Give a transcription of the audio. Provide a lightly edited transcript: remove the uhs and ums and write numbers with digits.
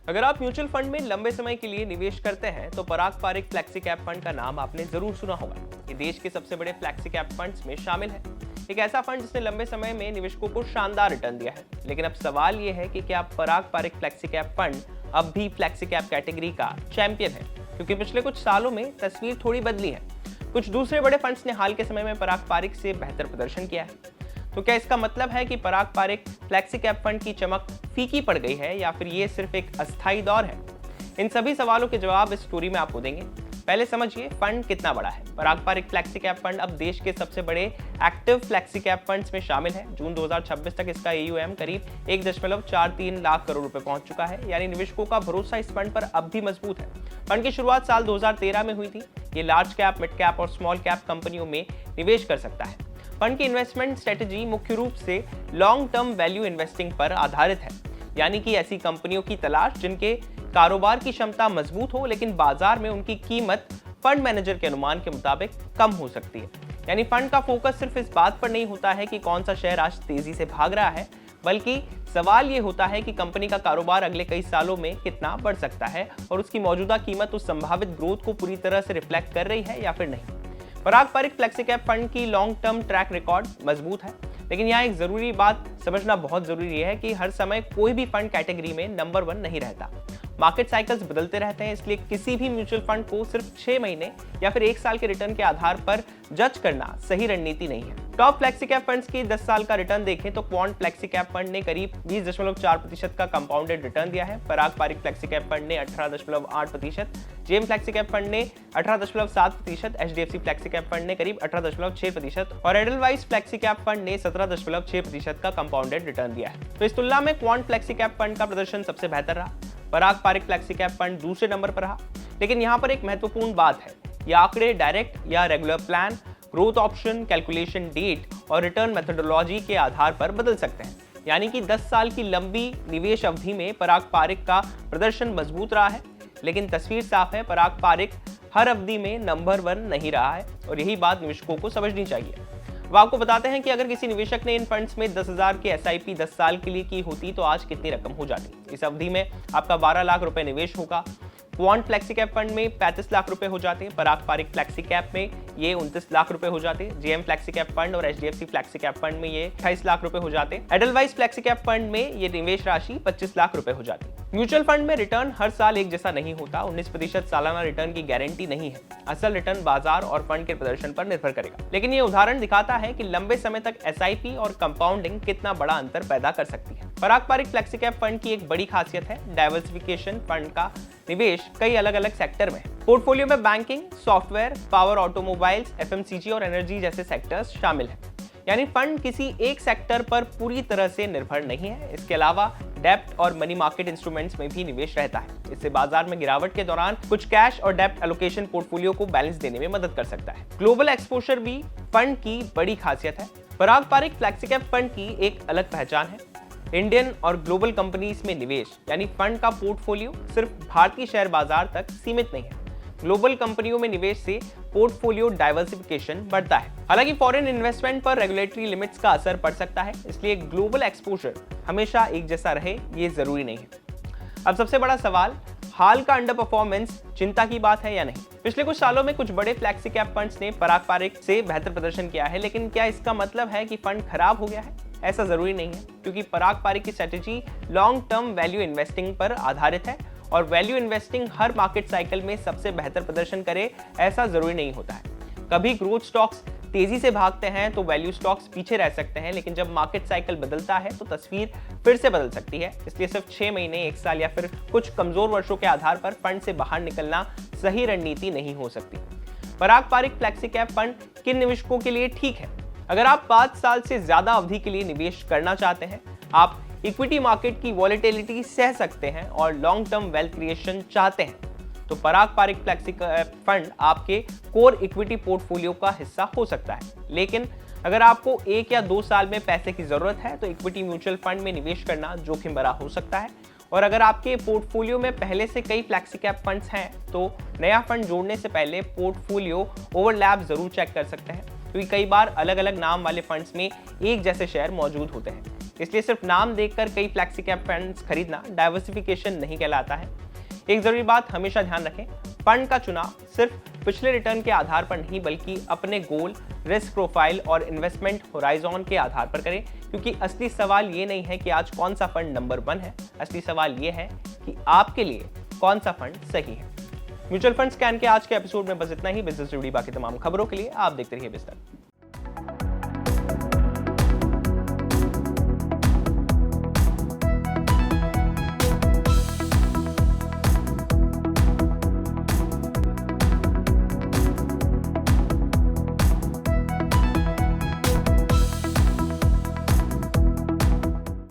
अगर आप mutual fund में लंबे समय के लिए निवेश करते हैं तो पराग पारिक फ्लेक्सी कैप फंड का नाम आपने जरूर सुना होगा। ये देश के सबसे बड़े फ्लेक्सी कैप फंड्स में शामिल है। एक ऐसा फंड जिसने लंबे समय में निवेशकों को शानदार रिटर्न दिया है। लेकिन अब सवाल ये है कि क्या पराग पारिक फ्लेक्सी कैप फंड अब भी फ्लेक्सी कैप कैटेगरी का चैंपियन है, क्योंकि पिछले कुछ सालों में तस्वीर थोड़ी बदली है। कुछ दूसरे बड़े फंड्स ने हाल के समय में पराग पारिक से बेहतर प्रदर्शन किया है। तो क्या इसका मतलब है कि पराग पारिक फ्लेक्सी कैप फंड की चमक फीकी पड़ गई है, या फिर ये सिर्फ एक अस्थायी दौर है? इन सभी सवालों के जवाब इस स्टोरी में आपको देंगे। पहले समझिए फंड कितना बड़ा है। पराग पारिक फ्लेक्सी कैप फंड अब देश के सबसे बड़े एक्टिव फ्लेक्सी कैप फंड्स में शामिल है। जून 2026 तक इसका AUM करीब 1.43 लाख करोड़ रुपए पहुंच चुका है। यानी निवेशकों का भरोसा इस फंड पर अब भी मजबूत है। फंड की शुरुआत साल 2013 में हुई थी। ये लार्ज कैप, मिड कैप और स्मॉल कैप कंपनियों में निवेश कर सकता है। फंड की इन्वेस्टमेंट स्ट्रेटजी मुख्य रूप से लॉन्ग टर्म वैल्यू इन्वेस्टिंग पर आधारित है, यानी कि ऐसी कंपनियों की तलाश जिनके कारोबार की क्षमता मजबूत हो, लेकिन बाजार में उनकी कीमत फंड मैनेजर के अनुमान के मुताबिक कम हो सकती है। यानी फंड का फोकस सिर्फ इस बात पर नहीं होता है कि कौन सा शेयर आज तेजी से भाग रहा है, बल्कि सवाल ये होता है कि कंपनी का कारोबार अगले कई सालों में कितना बढ़ सकता है और उसकी मौजूदा कीमत उस संभावित ग्रोथ को पूरी तरह से रिफ्लेक्ट कर रही है या फिर नहीं। पराग पारिक फ्लेक्सी कैप फंड की लॉन्ग टर्म ट्रैक रिकॉर्ड मजबूत है, लेकिन यहाँ एक जरूरी बात समझना बहुत जरूरी है कि हर समय कोई भी फंड कैटेगरी में नंबर 1 नहीं रहता। मार्केट साइकिल्स बदलते रहते हैं, इसलिए किसी भी म्यूचुअल फंड को सिर्फ 6 महीने या फिर 1 साल के रिटर्न के आधार पर जज करना सही रणनीति नहीं है। टॉप फ्लेक्सी कैप फंड्स की 10 साल का रिटर्न देखें तो क्वांट फ्लेक्सी कैप फंड ने करीब 20.4% का कंपाउंडेड रिटर्न दिया है। पराग पारिक फ्लेक्सी कैप फंड ने 18.8%, जेएम फ्लेक्सी कैप फंड ने 18.7%, HDFC फ्लेक्सी कैप फंड ने करीब 18.6% और एडलवाइस फ्लेक्सी कैप फंड ने 17.6% का कंपाउंडेड रिटर्न दिया है। तो इस तुलना में क्वांट फ्लेक्सी कैप फंड का प्रदर्शन सबसे बेहतर रहा। पराग पारिक फ्लेक्सी कैप फंड दूसरे नंबर पर रहा। लेकिन यहाँ पर एक महत्वपूर्ण बात है, ये आंकड़े डायरेक्ट या regular plan, growth option, calculation date और रिटर्न मेथोडोलॉजी के आधार पर बदल सकते हैं। यानी कि 10 साल की लंबी निवेश अवधि में पराग पारिक का प्रदर्शन मजबूत रहा है, लेकिन तस्वीर साफ है, पराग पारिक हर अवधि में नंबर 1 नहीं रहा है और यही बात निवेशकों को समझनी चाहिए। अब आपको बताते हैं कि अगर किसी निवेशक ने इन फंड्स में 10,000 की SIP 10 साल के लिए की होती तो आज कितनी रकम हो जाती। इस अवधि में आपका 12 लाख रुपए निवेश होगा। क्वांट फ्लेक्सी कैप फंड में 35 लाख रुपए हो जाते हैं। पराग पारिक फ्लेक्सी कैप में ये 29 लाख रुपए हो जाते हैं। जेएम फ्लेक्सी कैप फंड और HDFC फ्लेक्सी कैप फंड में ये 28 लाख रुपए हो जाते हैं। एडलवाइस फ्लेक्सी कैप फंड में ये निवेश राशि 25 लाख रुपए हो जाती है। म्यूचुअल फंड में रिटर्न हर साल एक जैसा नहीं होता। 19% सालाना रिटर्न की गारंटी नहीं है। असल रिटर्न बाजार और फंड के प्रदर्शन पर निर्भर करेगा। लेकिन ये उदाहरण दिखाता है कि लंबे समय तक SIP और कंपाउंडिंग कितना बड़ा अंतर पैदा कर सकती है। पराग पारिक फ्लेक्सी कैप फंड की एक बड़ी खासियत है डाइवर्सिफिकेशन। फंड का निवेश कई अलग अलग सेक्टर में। पोर्टफोलियो में banking, software, power, automobiles, FMCG और एनर्जी जैसे सेक्टर्स शामिल हैं। यानी फंड किसी एक सेक्टर पर पूरी तरह से निर्भर नहीं है। इसके अलावा डेब्ट और मनी मार्केट इंस्ट्रूमेंट्स में भी निवेश रहता है। इससे बाजार में गिरावट के दौरान कुछ कैश और डेब्ट एलोकेशन पोर्टफोलियो को बैलेंस देने में मदद कर सकता है। ग्लोबल एक्सपोजर भी फंड की बड़ी खासियत है। पराग पारिक फ्लेक्सी कैप फंड की एक अलग पहचान है इंडियन और ग्लोबल कंपनीज में निवेश। यानी फंड का पोर्टफोलियो सिर्फ भारतीय शेयर बाजार तक सीमित नहीं है। ग्लोबल कंपनियों में निवेश से पोर्टफोलियो डाइवर्सिफिकेशन बढ़ता है। हालांकि फॉरेन इन्वेस्टमेंट पर रेगुलेटरी लिमिट्स का असर पड़ सकता है, इसलिए ग्लोबल एक्सपोजर हमेशा एक जैसा रहे ये जरूरी नहीं है। अब सबसे बड़ा सवाल, हाल का अंडर परफॉर्मेंस चिंता की बात है या नहीं? पिछले कुछ सालों में कुछ बड़े फ्लेक्सी कैप फंड्स ने पराग पारिक से बेहतर प्रदर्शन किया है, लेकिन क्या इसका मतलब है कि फंड खराब हो गया है? ऐसा जरूरी नहीं है, क्योंकि पराग पारिक की strategy long term value investing पर आधारित है और वैल्यू इन्वेस्टिंग हर मार्केट साइकिल में सबसे बेहतर प्रदर्शन करे ऐसा जरूरी नहीं होता है। कभी ग्रोथ स्टॉक्स तेजी से भागते हैं तो वैल्यू स्टॉक्स पीछे रह सकते हैं, लेकिन जब मार्केट साइकिल बदलता है तो तस्वीर फिर से बदल सकती है। इसलिए सिर्फ 6 महीने, 1 साल या फिर कुछ कमजोर वर्षों के आधार पर फंड से बाहर निकलना सही रणनीति नहीं हो सकती। पराग पारिक फ्लेक्सी कैप फंड किन निवेशकों के लिए ठीक है? अगर आप 5 साल से ज्यादा अवधि के लिए निवेश करना चाहते हैं, आप इक्विटी मार्केट की वॉलेटिलिटी सह सकते हैं और लॉन्ग टर्म वेल्थ क्रिएशन चाहते हैं, तो पराग पारिक फ्लेक्सी फंड आपके कोर इक्विटी पोर्टफोलियो का हिस्सा हो सकता है। लेकिन अगर आपको 1 या 2 साल में पैसे की जरूरत है तो इक्विटी म्यूचुअल फंड में निवेश करना जोखिम भरा हो सकता है। और अगर आपके पोर्टफोलियो में पहले से कई फ्लेक्सी कैप फंड्स हैं तो नया फंड जोड़ने से पहले पोर्टफोलियो ओवरलैप जरूर चेक कर सकते हैं, क्योंकि कई बार अलग अलग नाम वाले फंड्स में एक जैसे शेयर मौजूद होते हैं। इसलिए सिर्फ नाम देखकर कई फ्लैक्सी कैप फंड्स खरीदना डाइवर्सिफिकेशन नहीं कहलाता है। एक जरूरी बात हमेशा ध्यान रखें, फंड का चुनाव सिर्फ पिछले रिटर्न के आधार पर नहीं बल्कि अपने गोल, रिस्क प्रोफाइल और इन्वेस्टमेंट होराइजन के आधार पर करें, क्योंकि असली सवाल ये नहीं है कि आज कौन सा फंड नंबर 1 है, असली सवाल ये है कि आपके लिए कौन सा फंड सही है। म्यूचुअल फंड स्कैन के आज के एपिसोड में बस इतना ही। बिजनेस से जुड़ी बाकी तमाम खबरों के लिए आप देखते रहिए बिजनेस।